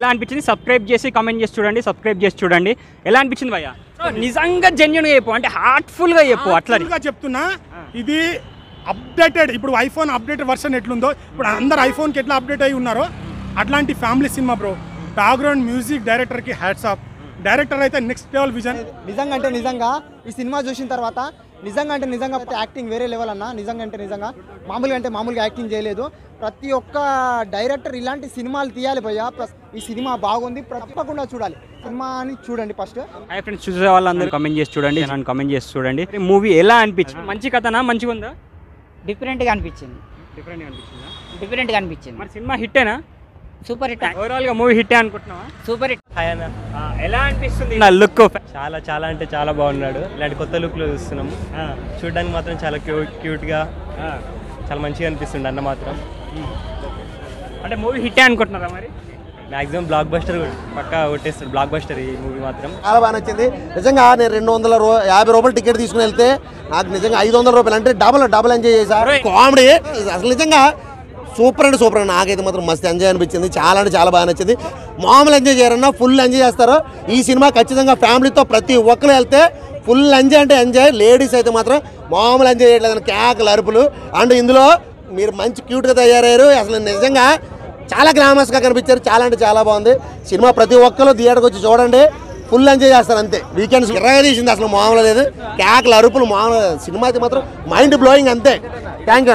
ఎలా అనిపించింది? సబ్స్క్రైబ్ చేసి కామెంట్ చేసి చూడండి, సబ్స్క్రైబ్ చేసి చూడండి. ఎలా అనిపించింది భయ్యా? నిజంగా జెన్యూన్గా చెప్పు, అంటే హార్ట్ఫుల్గా చెప్పు. అట్లా చెప్తున్నా, ఇది అప్డేటెడ్. ఇప్పుడు ఐఫోన్ అప్డేటెడ్ వర్షన్ ఎట్లుందో ఇప్పుడు అందరు ఐఫోన్కి ఎట్లా అప్డేట్ అయి ఉన్నారో అట్లాంటి family cinema bro. Background music డైరెక్టర్కి హ్యాట్స్ ఆఫ్. డైరెక్టర్ అయితే నెక్స్ట్ లెవెల్ విజన్. నిజంగా అంటే నిజంగా ఈ సినిమా చూసిన తర్వాత నిజంగా యాక్టింగ్ వేరే లెవెల్ అన్న. నిజంగా మామూలుగా యాక్టింగ్ చేయలేదు. ప్రతి ఒక్క డైరెక్టర్ ఇలాంటి సినిమాలు తీయాలి భయ్యా. ప్లస్ ఈ సినిమా బాగుంది, తప్పకుండా చూడాలి. సినిమాని చూడండి ఫస్ట్. హై ఫ్రెండ్స్, చూసే వాళ్ళందరూ కామెంట్ చేసి చూడండి, నన్ను కామెంట్ చేసి చూడండి. మూవీ ఎలా అనిపించింది? మంచి కథనా? మంచిగా ఉందా? డిఫరెంట్గా అనిపించింది. డిఫరెంట్గా అనిపించింది. మరి సినిమా హిట్టేనా? Super hit. ఓవరాల్గా మూవీ హిట్టే అనుకుంటున్నావా? Super hit. హాయ్ అన్న, ఎలా అనిపిస్తుంది నా లుక్? చాలా అంటే చాలా బాగున్నాడు. ఇలాంటి కొత్త లుక్లో చూస్తున్నాం. చూడడానికి మాత్రం చాలా క్యూట్గా చాలా మంచిగా అనిపిస్తుంది అన్న మాత్రం. అంటే మూవీ హిట్టే అనుకుంటున్నారా? మరి మ్యాక్సిమం బ్లాక్ బస్టర్ పక్కా కొట్టేస్తాడు. బ్లాక్ బస్టర్ ఈ మూవీ మాత్రం చాలా బాగా నచ్చింది. నిజంగా నేను 250 రూపాయలు టికెట్ తీసుకుని వెళ్తే నాకు నిజంగా 500 రూపాయలు అంటే డబల్ ఎంజాయ్ చేశారు. కామెడీ అసలు నిజంగా సూపర్ అండి. నాకైతే మాత్రం మస్తు ఎంజాయ్ అనిపించింది. చాలా అంటే చాలా బాగా నచ్చింది. మామూలు ఎంజాయ్ చేయరన్నా ఫుల్ ఎంజాయ్ చేస్తారు. ఈ సినిమా ఖచ్చితంగా ఫ్యామిలీతో ప్రతి ఒక్కరు వెళ్తే ఫుల్ ఎంజాయ్ అంటే ఎంజాయ్. లేడీస్ అయితే మాత్రం మామూలు ఎంజాయ్ చేయట్లేదు, కేకలు అరుపులు. అండ్ ఇందులో మీరు మంచి క్యూట్గా తయారయ్యారు. అసలు నిజంగా చాలా గ్లామరస్గా కనిపించారు. చాలా అంటే చాలా బాగుంది సినిమా. ప్రతి ఒక్కరు థియేటర్కి వచ్చి చూడండి, ఫుల్ ఎంజాయ్ చేస్తారు అంతే. వీకెండ్స్ ఇరగా తీసింది, అసలు మామూలు లేదు. కేకలు అరుపులు మామూలు. సినిమా అయితే మాత్రం మైండ్ బ్లోయింగ్ అంతే. థ్యాంక్ యూ అన్న.